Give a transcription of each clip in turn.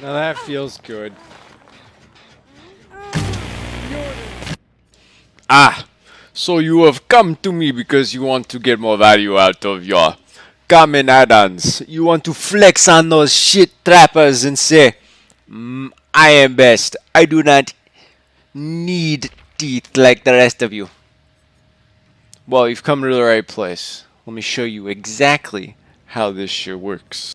Now that feels good. Ah, so you have come to me because you want to get more value out of your common add-ons. You want to flex on those shit trappers and say, I am best. I do not need teeth like the rest of you. Well, you've come to the right place. Let me show you exactly how this shit works.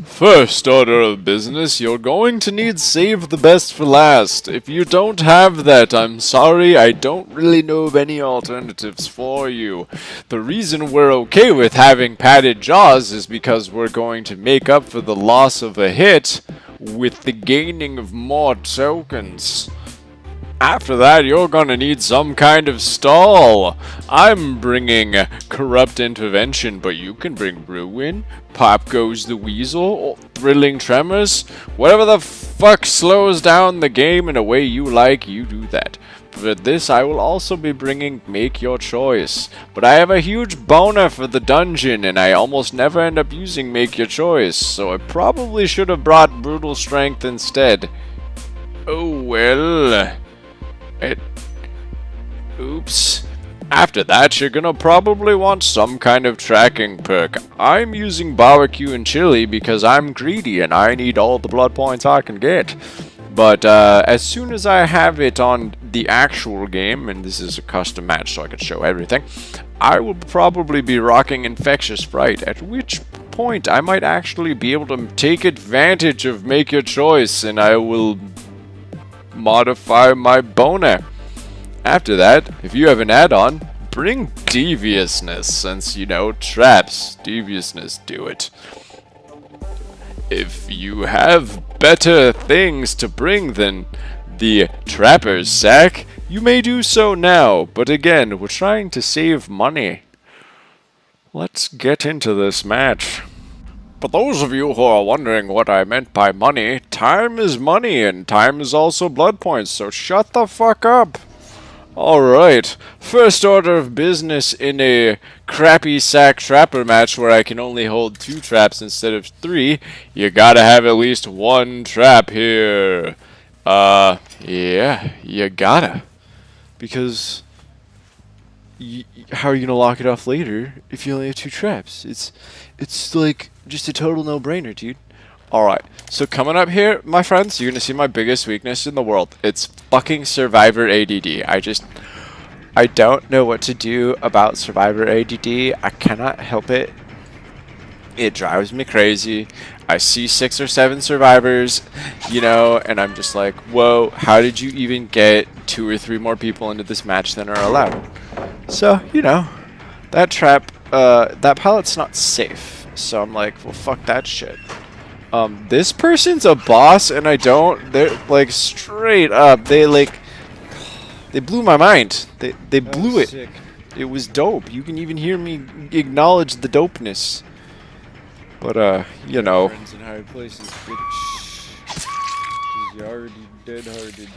First order of business, you're going to need save the best for last. If you don't have that, I'm sorry, I don't really know of any alternatives for you. The reason we're okay with having padded jaws is because we're going to make up for the loss of a hit with the gaining of more tokens. After that, you're gonna need some kind of stall. I'm bringing Corrupt Intervention, but you can bring Ruin, Pop Goes the Weasel, or Thrilling Tremors. Whatever the fuck slows down the game in a way you like, you do that. For this, I will also be bringing Make Your Choice. But I have a huge boner for the dungeon, and I almost never end up using Make Your Choice, so I probably should have brought Brutal Strength instead. Oh well. Oops. After that, you're gonna probably want some kind of tracking perk. I'm using barbecue and chili because I'm greedy and I need all the blood points I can get. But as soon as I have it on the actual game, and this is a custom match so I can show everything, I will probably be rocking Infectious Fright, at which point I might actually be able to take advantage of Make Your Choice and I will modify my boner. After that, if you have an add-on, bring Deviousness, since, you know, traps, Deviousness, do it. If you have better things to bring than the Trapper's Sack, you may do so now, but again, we're trying to save money. Let's get into this match. For those of you who are wondering what I meant by money, time is money, and time is also blood points, so shut the fuck up! Alright, first order of business in a crappy sack trapper match where I can only hold 2 traps instead of 3, you gotta have at least 1 trap here. Yeah, you gotta. Because how are you gonna lock it off later if you only have 2 traps? It's like just a total no-brainer, dude. Alright, so coming up here, my friends, you're gonna see my biggest weakness in the world. It's fucking Survivor ADD. I don't know what to do about Survivor ADD. I cannot help it. It drives me crazy. I see 6 or 7 survivors, you know, and I'm just like, whoa, how did you even get 2 or 3 more people into this match than are allowed? So, you know, that trap, that pallet's not safe. So I'm like, well, fuck that shit. This person's a boss, and they're, like, straight up, they blew my mind. They blew it. Sick. It was dope. You can even hear me acknowledge the dopeness. But, you know. Friends in high places, bitch. 'Cause you already dead-hearted.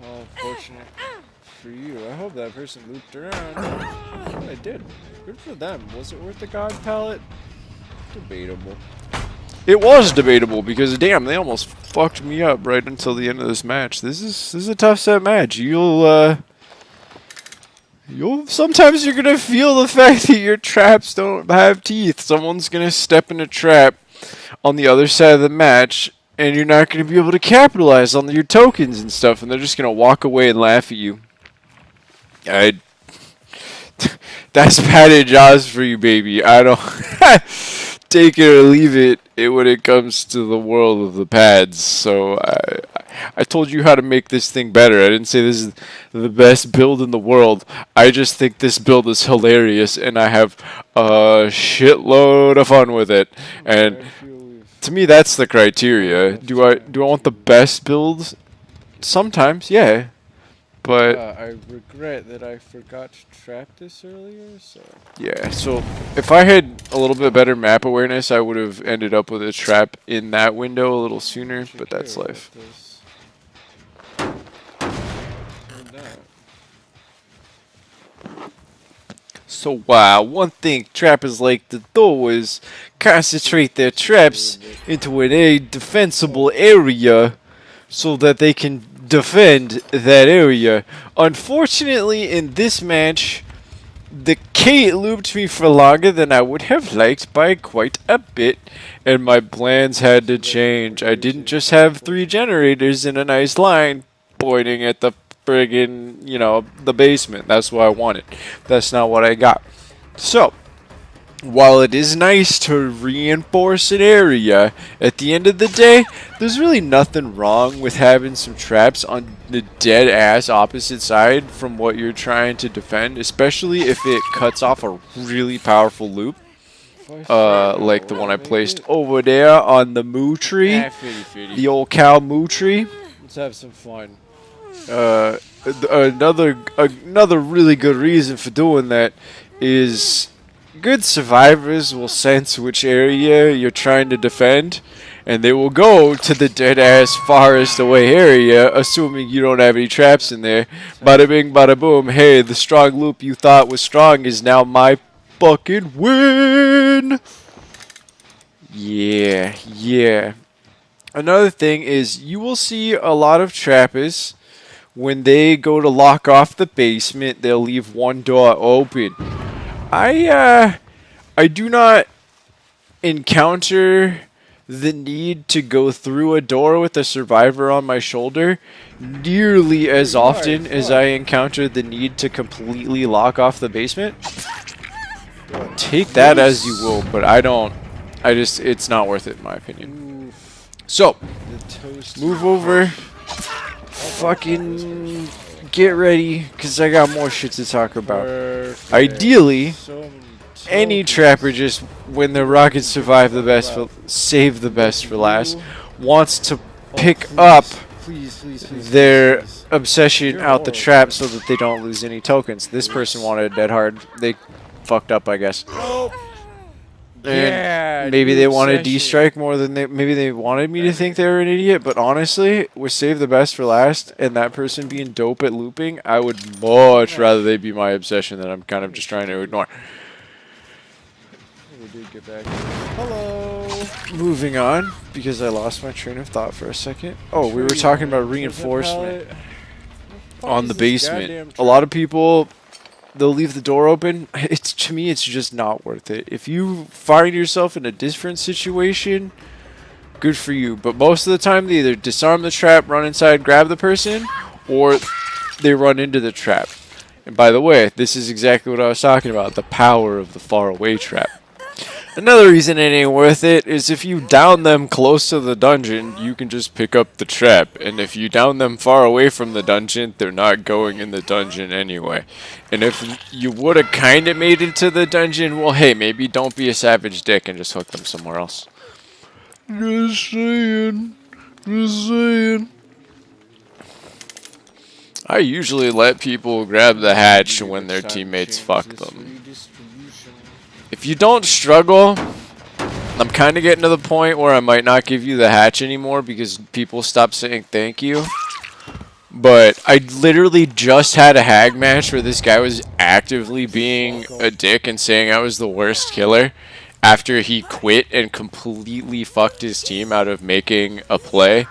How fortunate for you. I hope that person looped around. Oh, they did. Good for them. Was it worth the god palette? Debatable. It was debatable because damn, they almost fucked me up right until the end of this match. This is a tough set match. You'll sometimes you're gonna feel the fact that your traps don't have teeth. Someone's gonna step in a trap on the other side of the match, and you're not gonna be able to capitalize on your tokens and stuff, and they're just gonna walk away and laugh at you. That's padded jaws for you, baby. I don't take it or leave it when it comes to the world of the pads. So I told you how to make this thing better. I didn't say this is the best build in the world. I just think this build is hilarious, and I have a shitload of fun with it. And to me, that's the criteria. Do I want the best build? Sometimes, yeah. But I regret that I forgot to trap this earlier, so... Yeah, so if I had a little bit better map awareness, I would have ended up with a trap in that window a little sooner, but that's life. So one thing trappers like to do is concentrate their traps into a defensible area so that they can defend that area. Unfortunately, in this match, the Kate looped me for longer than I would have liked by quite a bit, and my plans had to change. I didn't just have 3 generators in a nice line pointing at the friggin', the basement. That's what I wanted. That's not what I got. So, while it is nice to reinforce an area, at the end of the day, there's really nothing wrong with having some traps on the dead-ass opposite side from what you're trying to defend, especially if it cuts off a really powerful loop, like the one I placed over there on the moo tree, the old cow moo tree. Let's have some fun. Another really good reason for doing that is good survivors will sense which area you're trying to defend, and they will go to the dead-ass farthest away area, assuming you don't have any traps in there. Bada bing, bada boom. Hey, the strong loop you thought was strong is now my fucking win! Yeah. Another thing is, you will see a lot of trappers, when they go to lock off the basement, they'll leave one door open. I do not encounter the need to go through a door with a survivor on my shoulder nearly as often as I encounter the need to completely lock off the basement. Take that as you will, but it's not worth it in my opinion. So, move over. Fucking get ready, because I got more shit to talk about. Perfect. Ideally, any trapper, just when the rockets save the best for last, wants to pick up their obsession out the trap so that they don't lose any tokens. This person wanted a dead hard. They fucked up, I guess. And maybe they wanted D-strike more than maybe they wanted me to think they were an idiot, but honestly, with save the best for last and that person being dope at looping, I would much rather they be my obsession that I'm kind of just trying to ignore. We did get back. Hello. Moving on, because I lost my train of thought for a second. Oh, we were talking about reinforcement on the basement. A lot of people, they'll leave the door open. To me, it's just not worth it. If you find yourself in a different situation, good for you. But most of the time, they either disarm the trap, run inside, grab the person, or they run into the trap. And by the way, this is exactly what I was talking about, the power of the faraway trap. Another reason it ain't worth it is if you down them close to the dungeon, you can just pick up the trap. And if you down them far away from the dungeon, they're not going in the dungeon anyway. And if you would have kind of made it to the dungeon, well, hey, maybe don't be a savage dick and just hook them somewhere else. Just saying. I usually let people grab the hatch when their teammates fuck them. If you don't struggle, I'm kind of getting to the point where I might not give you the hatch anymore because people stop saying thank you. But I literally just had a hag match where this guy was actively being a dick and saying I was the worst killer after he quit and completely fucked his team out of making a play.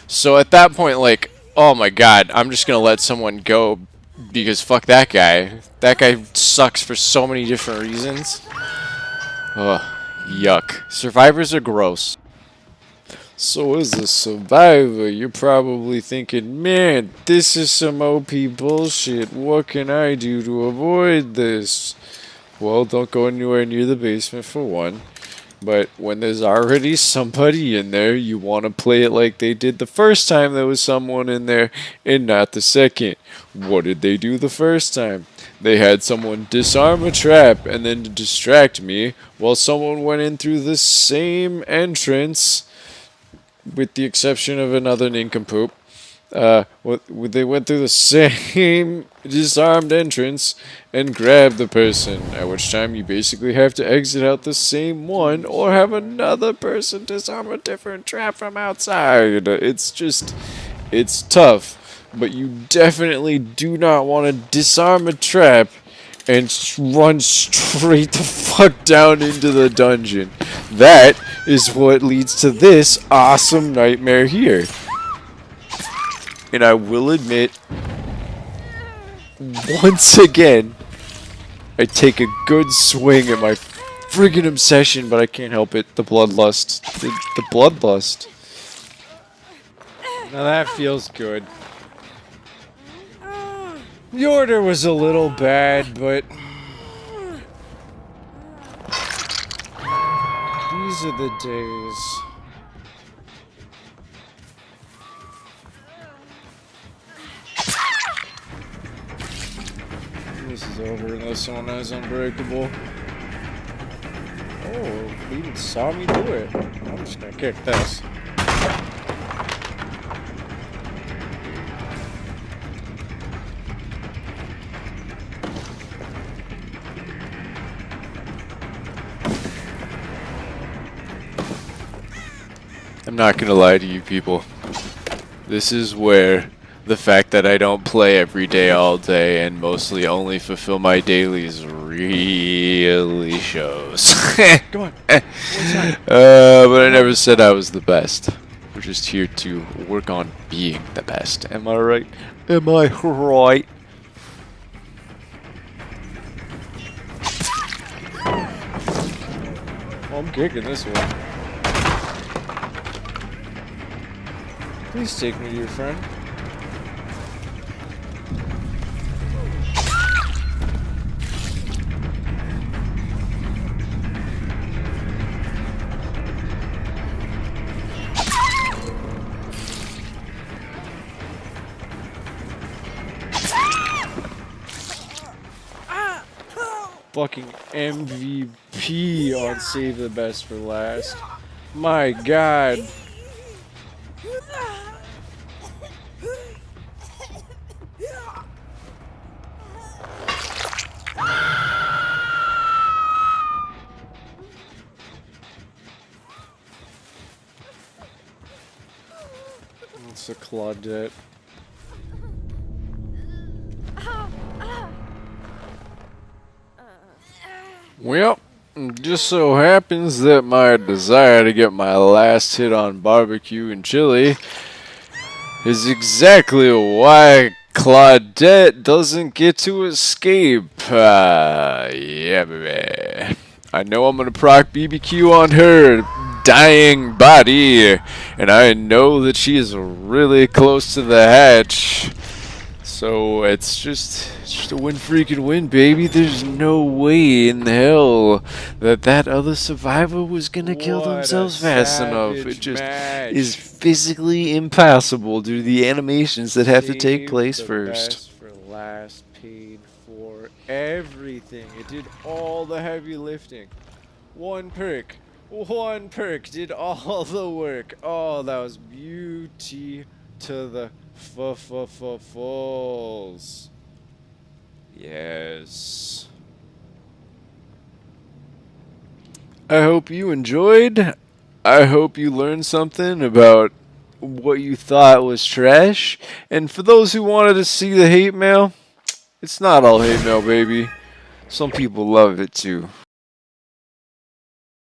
So at that point, like, oh my god, I'm just going to let someone go because fuck that guy. That guy sucks for so many different reasons. Ugh, yuck. Survivors are gross. So as a survivor, you're probably thinking, man, this is some OP bullshit. What can I do to avoid this? Well, don't go anywhere near the basement for one. But when there's already somebody in there, you want to play it like they did the first time there was someone in there and not the second. What did they do the first time? They had someone disarm a trap and then distract me while someone went in through the same entrance, with the exception of another nincompoop. They went through the same disarmed entrance and grabbed the person, at which time you basically have to exit out the same one or have another person disarm a different trap from outside. It's tough, but you definitely do not want to disarm a trap and run straight the fuck down into the dungeon. That is what leads to this awesome nightmare here. And I will admit, once again, I take a good swing at my friggin' obsession, but I can't help it. The bloodlust. The bloodlust. Now that feels good. The order was a little bad, but these are the days. This is over unless someone has Unbreakable. Oh, he even saw me do it. I'm just gonna kick this. I'm not gonna lie to you people. This is where the fact that I don't play every day all day and mostly only fulfill my dailies really shows. Come on. But I never said I was the best. We're just here to work on being the best. Am I right? Am I right? Well, I'm kicking this one. Please take me to your friend. Fucking MVP on Save the Best for Last. My god. It's a Claudette. Well, it just so happens that my desire to get my last hit on barbecue and chili is exactly why Claudette doesn't get to escape. Yeah, baby. I know I'm gonna proc BBQ on her dying body, and I know that she is really close to the hatch. So it's just a win freaking win, baby. There's no way in hell that other survivor was gonna kill themselves fast enough. It just is physically impossible due to the animations that have to take place first. Best for Last paid for everything. It did all the heavy lifting. One perk did all the work. Oh, that was beauty to the falls. Yes. I hope you enjoyed. I hope you learned something about what you thought was trash. And for those who wanted to see the hate mail, it's not all hate mail, baby. Some people love it too.